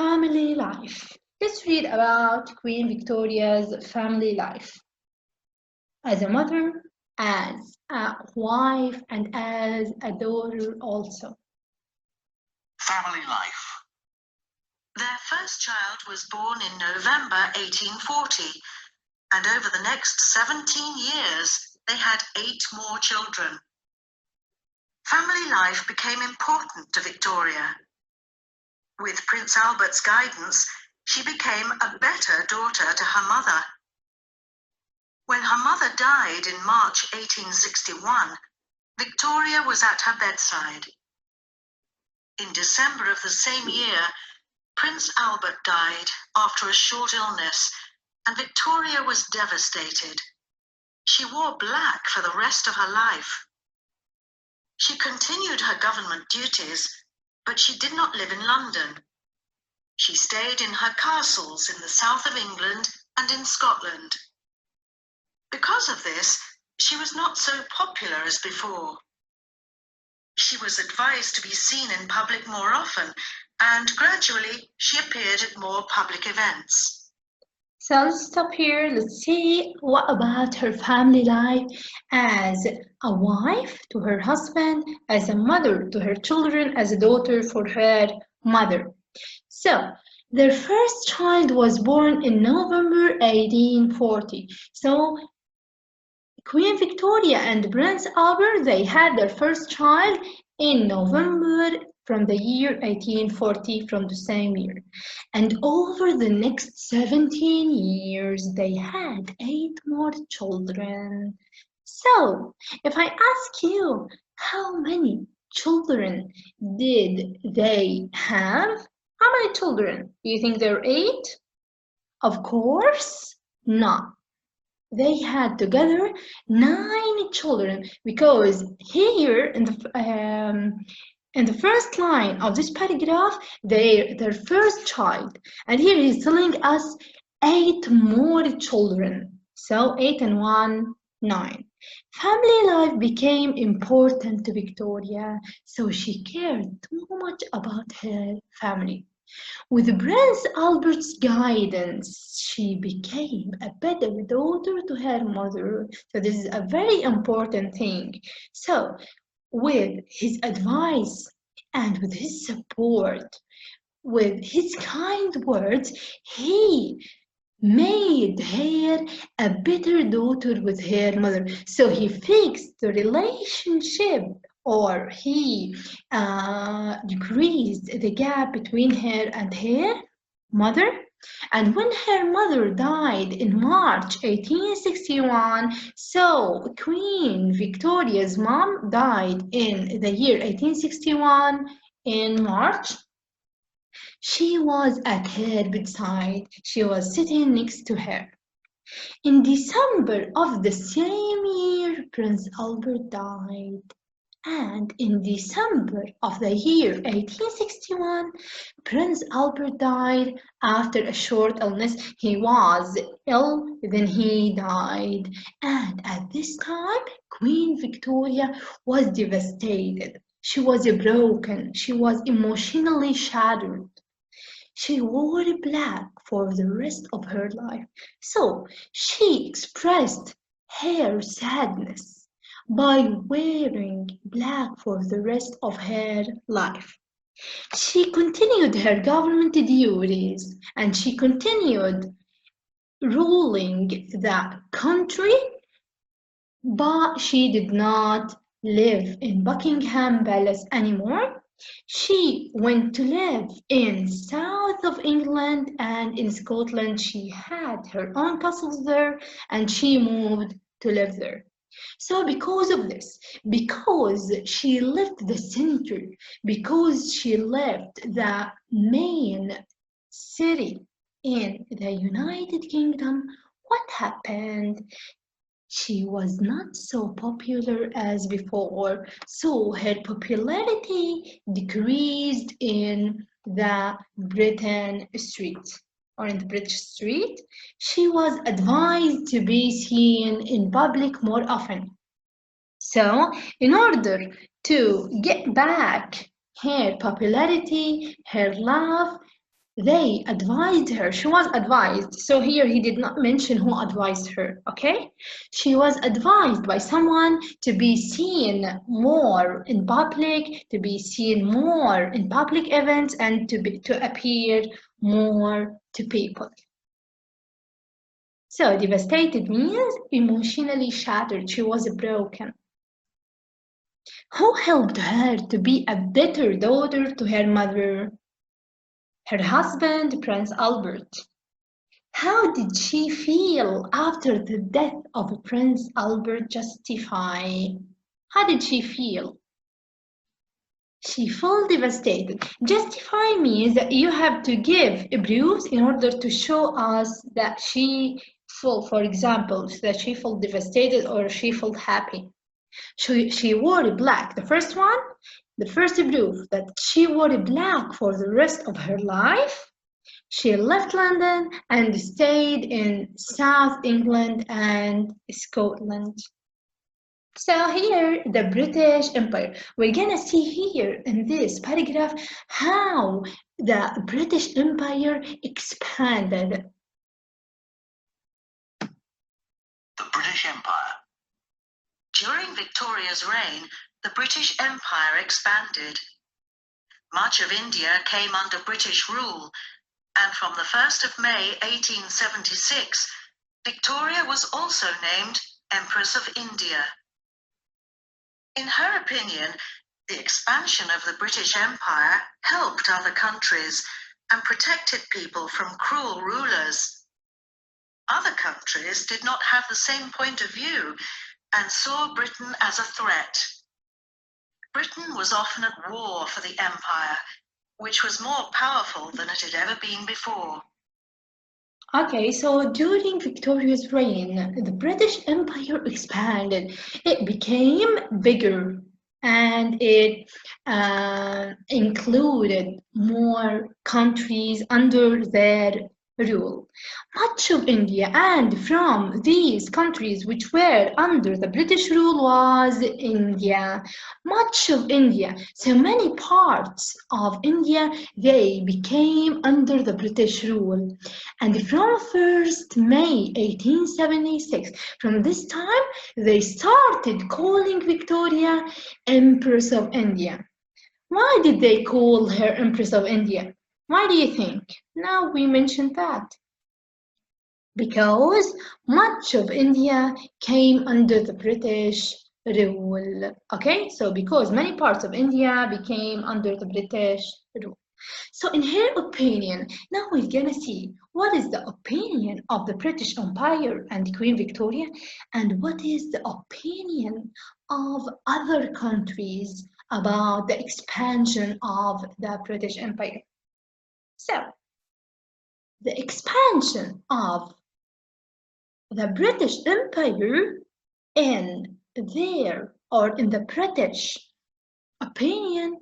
family life. Let's read about Queen Victoria's family life. As a mother, as a wife, and as a daughter also. Family life. Their first child was born in November 1840, and over the next 17 years, they had 8 more children. Family life became important to Victoria. With Prince Albert's guidance, she became a better daughter to her mother. When her mother died in March 1861, Victoria was at her bedside. In December of the same year, Prince Albert died after a short illness, and Victoria was devastated. She wore black for the rest of her life. She continued her government duties, but she did not live in London. She stayed in her castles in the south of England and in Scotland. Because of this, she was not so popular as before. She was advised to be seen in public more often, and gradually she appeared at more public events. So let's stop here. Let's see what about her family life as a wife to her husband, as a mother to her children, as a daughter for her mother. So their first child was born in November 1840. So Queen Victoria and Prince Albert, they had their first child in November from the year 1840, from the same year. And over the next 17 years, they had 8 more children. So, if I ask you, how many children did they have? How many children? Do you think there are 8? Of course not. They had together 9 children, because here in the first line of this paragraph, their first child, and here he's telling us 8 more children. So 8 and 1, 9. Family life became important to Victoria, so she cared too much about her family. With Prince Albert's guidance, she became a better daughter to her mother. So this is a very important thing. So with his advice and with his support, with his kind words, he made her a better daughter with her mother. So he fixed the relationship, or he decreased the gap between her and her mother. And when her mother died in March 1861, so Queen Victoria's mom died in the year 1861 in March. She was at her bedside. She was sitting next to her. In December of the same year, Prince Albert died. And in December of the year 1861, Prince Albert died after a short illness. He was ill, then he died. And at this time, Queen Victoria was devastated. She was broken. She was emotionally shattered. She wore black for the rest of her life. So she expressed her sadness by wearing black for the rest of her life. She continued her government duties, and she continued ruling the country, but she did not live in Buckingham Palace anymore. She went to live in south of England, and in Scotland. She had her own castles there, and she moved to live there. So because of this, because she left the center, because she left the main city in the United Kingdom, what happened? She was not so popular as before, so her popularity decreased in the Britain street, or in the British street. She was advised to be seen in public more often. So, in order to get back her popularity, her love, They advised her. She was advised. So here he did not mention who advised her, okay? She was advised by someone to be seen more in public, to be seen more in public events, and to appear more to people. So devastated means emotionally shattered. She was broken. Who helped her to be a better daughter to her mother? Her husband, Prince Albert. How did she feel after the death of Prince Albert Justify? How did she feel? She felt devastated. Justify means that you have to give proofs in order to show us that she felt, for example, that she felt devastated or she felt happy. She wore black. The first one, the first proof that she wore black for the rest of her life. She left London and stayed in South England and Scotland. So here, the British Empire. We're gonna see here in this paragraph how the British Empire expanded. The British Empire. During Victoria's reign, the British Empire expanded. Much of India came under British rule, and from the 1st of May 1876, Victoria was also named Empress of India. In her opinion, the expansion of the British Empire helped other countries and protected people from cruel rulers. Other countries did not have the same point of view and saw Britain as a threat. Britain was often at war for the empire, which was more powerful than it had ever been before. Okay, so during Victoria's reign, the British Empire expanded. It became bigger and it included more countries under their rule. Much of India and from these countries which were under the British rule was India. Much of India, so many parts of India, they became under the British rule. And from 1st May 1876, from this time, they started calling Victoria Empress of India. Why did they call her Empress of India? Why do you think? Now we mentioned that. Because much of India came under the British rule. Okay, so because many parts of India became under the British rule. So in her opinion, now we're gonna see what is the opinion of the British Empire and Queen Victoria and what is the opinion of other countries about the expansion of the British Empire. So the expansion of the British Empire in in the British opinion,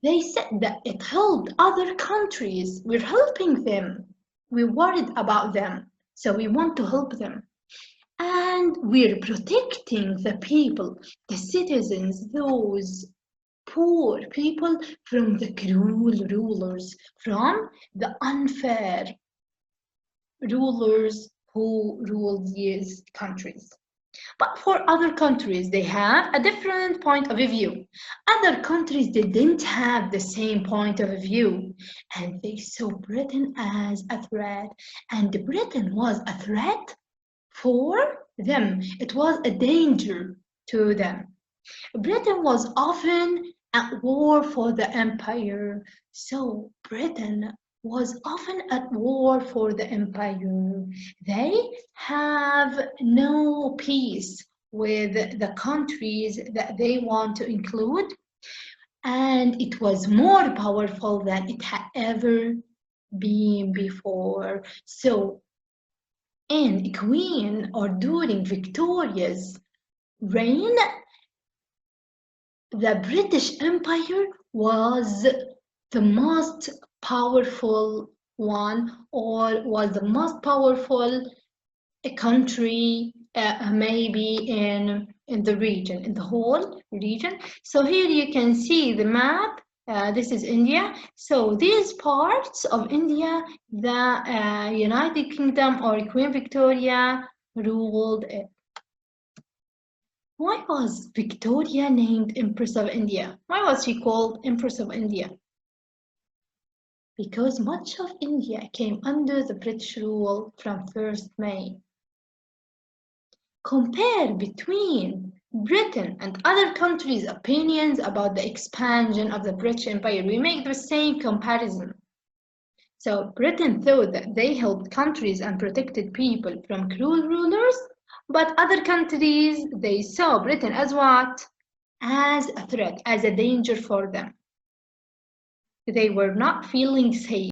they said that it helped other countries. We're helping them. We're worried about them. So we want to help them. And we're protecting the people, the citizens, those poor people from the cruel rulers, from the unfair rulers who rule these countries. But for other countries, they have a different point of view. Other countries, they didn't have the same point of view, and they saw Britain as a threat, and Britain was a threat for them. It was a danger to them. Britain was often at war for the empire, so Britain was often at war for the empire. They have no peace with the countries that they want to include, and it was more powerful than it had ever been before. So, in Queen or during Victoria's reign, the British Empire was the most powerful one, or was the most powerful country maybe in the region, in the whole region. So here you can see the map This is India. So these parts of India, the United Kingdom or Queen Victoria ruled it. Why was Victoria named Empress of India? Why was she called Empress of India? Because much of India came under the British rule from 1st May. Compare between Britain and other countries' opinions about the expansion of the British Empire. We make the same comparison. So Britain thought that they helped countries and protected people from cruel rulers, but other countries, they saw Britain as what? As a threat, as a danger for them. They were not feeling safe.